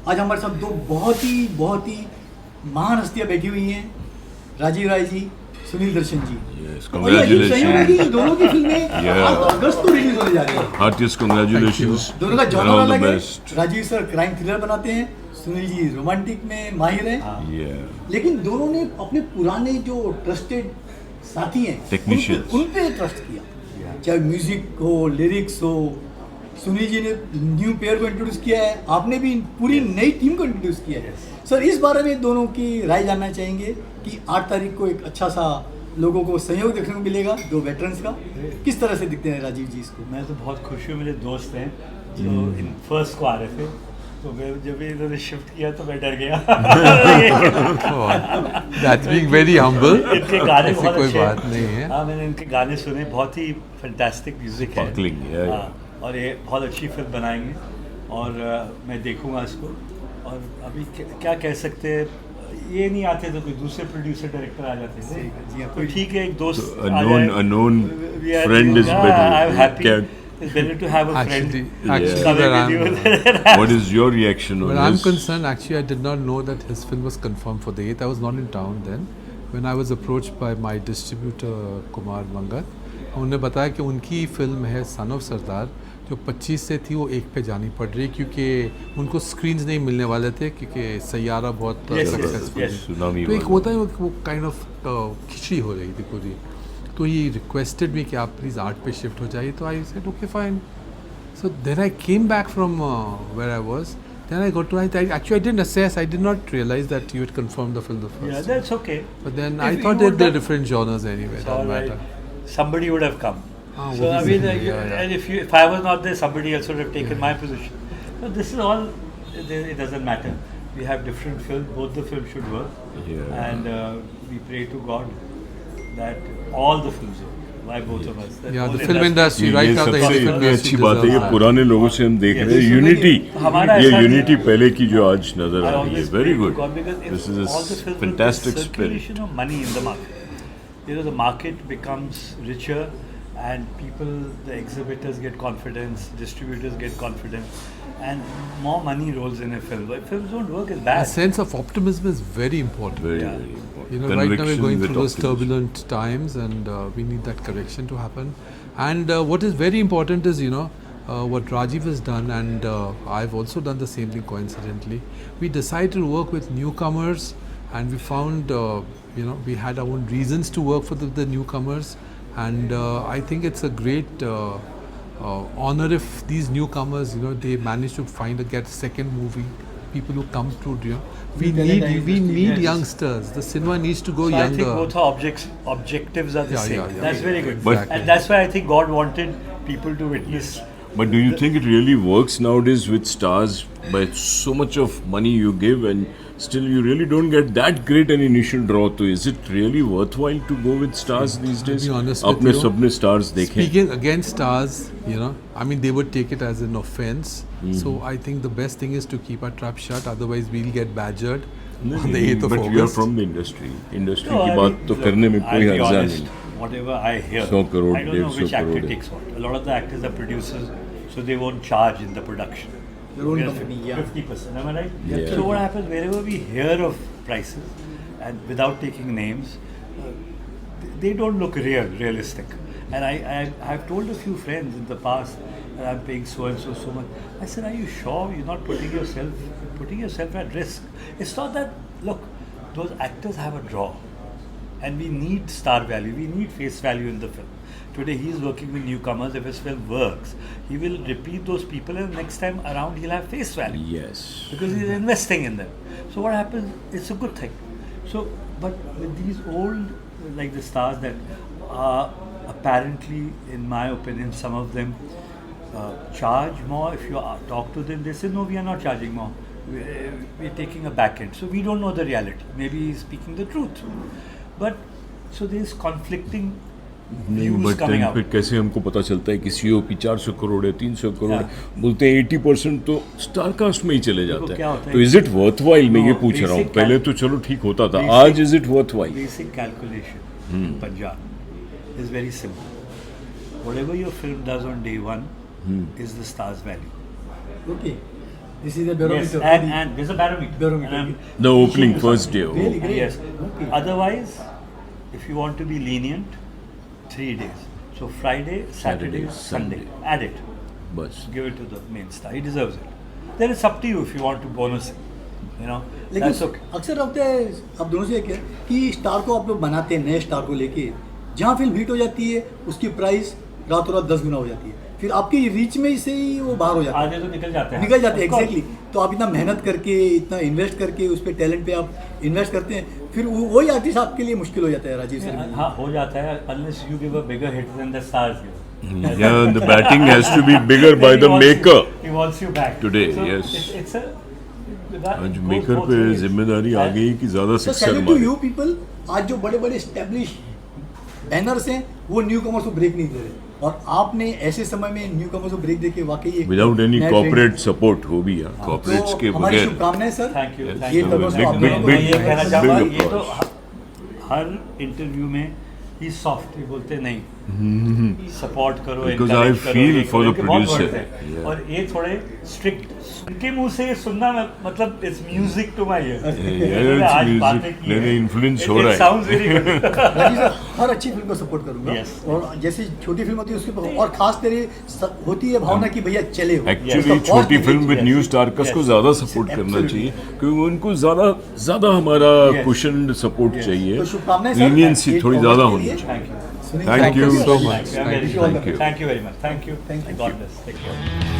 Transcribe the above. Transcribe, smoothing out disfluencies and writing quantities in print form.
आज हमारे साथ दो बहुत ही महान हस्तियां बैठी हुई हैं, राजीव राय जी, सुनील दर्शन जी। Yes, और ये अजीब संयोग है कि congratulations. दोनों की फिल्में Yeah. अगस्त को रिलीज होने जा रही है। Heartiest congratulations. दोनों का And जॉनर all the अलग है। best. Rajiv sir crime thriller बनाते हैं, सुनील जी रोमांटिक में माहिर हैं। Yeah. लेकिन दोनों ने अपने पुराने जो ट्रस्टेड साथी हैं, Technicians. उन पे ट्रस्ट किया, चाहे म्यूजिक हो, लिरिक्स हो। सुनील जी ने न्यू पेयर को इंट्रोड्यूस किया है, आपने भी पूरी नई टीम को इंट्रोड्यूस किया है। सर, इस बारे में दोनों की राय जानना चाहेंगे कि 8 तारीख को एक अच्छा सा लोगों को सहयोग देखने को मिलेगा, दो वेटरन्स का। किस तरह से दिखते हैं राजीव जी इसको? मैं तो बहुत खुश हूँ, मेरे दोस्त हैं जो इन फर्स्ट को आ रहे थे, तो मैं जब इन्होंने शिफ्ट किया तो मैं डर गया। That's being very humble. इनके गाने ऐसी बहुत कोई अच्छे बात हैं। नहीं है। हाँ, मैंने इनके गाने सुने, बहुत ही फैंटास्टिक म्यूजिक है। Sparkling, yeah, हाँ, और ये बहुत अच्छी फिल्म बनाएंगे और मैं देखूंगा इसको। और अभी क्या कह सकते हैं, ये नहीं आते तो कोई दूसरे प्रोड्यूसर डायरेक्टर आ जाते थे, जी हाँ, तो ठीक है, एक दोस्त A आ known, जाए। a known We are- friend is Yeah, better. I'm happy. Can- It's better to have a friend. Actually, coming where with I'm, you. What is your reaction on where I'm this? concerned, actually, I did not know that his film was confirmed for the 8th. I was not in town then. When I was approached by my distributor, Kumar Mangat, उन्होंने बताया कि उनकी film है son of सरदार, जो 25 से थी वो 1 पे जानी पड़ रही, क्योंकि उनको स्क्रीन्स नहीं मिलने वाले थे, क्योंकि सैयारा बहुत Yes, सक्सेसफुल yes. थी। Tsunami तो एक वाला। होता है वो काइंड ऑफ खिचड़ी हो रही थी पूरी, तो ही रिक्वेस्टेड मी कि आप प्लीज़ 8 पे शिफ्ट हो जाइए, तो I said okay fine. So then I came back from where I was. Then I got to actually I didn't assess. I did not realize that you had confirmed the film the first. Yeah, that's okay. But then If I you thought would that they're have- different genres anyway. It's all Doesn't right. matter. Somebody would have come. Ah, So I obviously, mean, yeah. and if I was not there, somebody else would have taken my position. So this is all. It doesn't matter. We have different films. Both the films should work. Yeah. And we pray to God that all the films work. Why both of us? That Yeah, whole the film industry ये right now, the सबसे Indian film इतनी industry अच्छी बात है, ये deserves that. पुराने लोगों से हम देख Yes. रहे हैं यूनिटी, हमारा ये ऐसा यूनिटी नहीं- पहले की जो आज नजर I आ रही है, always very pray to good. God, because if This is a all the films will fantastic be spirit. circulation of money in the market. You know, the market becomes richer, and people, the exhibitors get confidence, distributors get confidence, and more money rolls in a film. But if films don't work, it's A bad. sense of optimism is very important. Very, Yeah. very important. You know, right now we're Conviction going with through those optimism. turbulent times, and we need that correction to happen. And what is very important is, what Rajiv has done, and I've also done the same thing coincidentally. We decided to work with newcomers, and we found, we had our own reasons to work for the newcomers, and I think it's a great honor if these newcomers, they manage to get second movie. People who come through, we New talent need industry, yes. youngsters. The cinema needs to go So I younger. think both our objectives are the Yeah, same. yeah, yeah. That's very good. But- And that's why I think God wanted people to witness. But do you think it really works nowadays with stars? By so much of money you give and still you really don't get that great an initial draw. So is it really worthwhile to go with stars these days? be honest with अपने you, सबने stars देखे. Speaking against stars, they would take it as an offense. So I think the best thing is to keep our trap shut. Otherwise, we'll get badgered on the 8th of But August. we are from the industry. Industry No, की I बात mean, तो look, करने में I'll कोई be हर्जा honest, नहीं. whatever I hear, 100 crore, I don't know 150 which actor crore. takes what. A lot of the actors are producers, so they won't charge in the production. Their own Yes, company, yeah. 50%, am I right? Yeah. So what happens, wherever we hear of prices, and without taking names, they don't look realistic. And I've told a few friends in the past that I'm paying so and so much. I said, are you sure you're not putting yourself at risk? It's not that, look, those actors have a draw. And we need star value, we need face value in the film. Today he's working with newcomers. If his film works, he will repeat those people, and next time around he'll have face value. Yes. Because he's investing in them. So what happens, it's a good thing. So, but with these old, like the stars that are apparently, in my opinion, some of them charge more. If you talk to them, they say, no, we are not charging more. We're taking a back end. So we don't know the reality. Maybe he's speaking the truth. But, so there's conflicting नहीं, views but coming then out. फिर कैसे हमको पता चलता है कि COP 400 crore है, 300 करोड़ है, Yeah. बोलते हैं 80% तो स्टार कास्ट में ही चले जाता क्या है. होता है? तो इज इट वर्थवाइल? मैं No, ये पूछ रहा हूँ. basic पहले cal- तो चलो ठीक होता था, basic- आज is it worthwhile? Basic calculation in Punjab is very simple. Whatever your film does on day one is the star's value. Okay, This is the Yes, barometer. and there's a barometer. Barometer. And I'm The opening teaching you first something. day. Really great. Yes. Okay. Otherwise, if you want to be lenient, 3 days. So Friday, Saturday, Saturday, Sunday. Sunday. Add it. Bus. Give it to the main star. He deserves it. Then it's up to you if you want to bonus it. You know, लेकिन that's okay. अक्सर होता है आप दोनों से क्या कि star को आप लोग बनाते हैं नए स्टार को लेके जहाँ फिल्म हिट हो जाती है उसकी प्राइस रातों रात 10 गुना हो जाती है फिर आपकी रीच में से ही वो बाहर हो जाता है आधे तो निकल जाते हैं. निकल जाते हैं Of course. एग्जैक्टली तो आप इतना मेहनत करके इतना इन्वेस्ट करके उस पर टैलेंट पे आप इन्वेस्ट करते हैं फिर वही आर्टिस्ट आपके लिए मुश्किल हो जाता है राजीव सर हाँ हो जाता है unless you give a bigger hit than the stars give. Yeah, the batting has to be bigger by Then the he wants maker. He wants you back. Today, So yes. It's a आज maker पे जिम्मेदारी आ गई कि ज्यादा sir success salute to मारे you people आज जो बड़े बड़े स्टैब्लिश बैनर्स हैं वो न्यू कमर्स को ब्रेक नहीं दे रहे और आपने ऐसे समय में न्यू कमर्स को ब्रेक देके वाकई एक विदाउट एनी नया कॉर्पोरेट trend- सपोर्ट हो भी कॉर्पोरेट्स तो के हमारी बगैर शुभकामनाएं sir thank you Yes, thank ये यू. कमर्स big, को big, आप big, मैं ये कहना big चाहूँगा ये तो applause. हर इंटरव्यू में ही सॉफ्ट ये बोलते नहीं सपोर्ट करो Because encourage I करो, feel ये for करो, the इनके बहुत producer. words हैं. Yeah. और ये थोड़े स्ट्रिक्ट उनके मुंह से ये सुनना मतलब it's music to my ear it's आज music. बातें की नहीं, नहीं, influence हो रहा है. Sounds very good Rajiv sir हर अच्छी फिल्म को सपोर्ट करूंगा Yes. और जैसे छोटी फिल्म होती है उसके और खास तेरी होती है भावना कि भैया चले हो एक्चुअली उसका छोटी positive film with yes, new star cast को yes, ज्यादा सपोर्ट करना absolutely. चाहिए क्योंकि उनको ज्यादा हमारा Yes. Cushion support Yes. चाहिए तो शुभकामनाएं सर लीनियंसी 8 थोड़ी अगस्त ज्यादा के होनी लिए। चाहिए thank you Sunil Thank you so so much. Thank you. you very much. Thank you very much. Thank you. Thank you. God bless. Take care.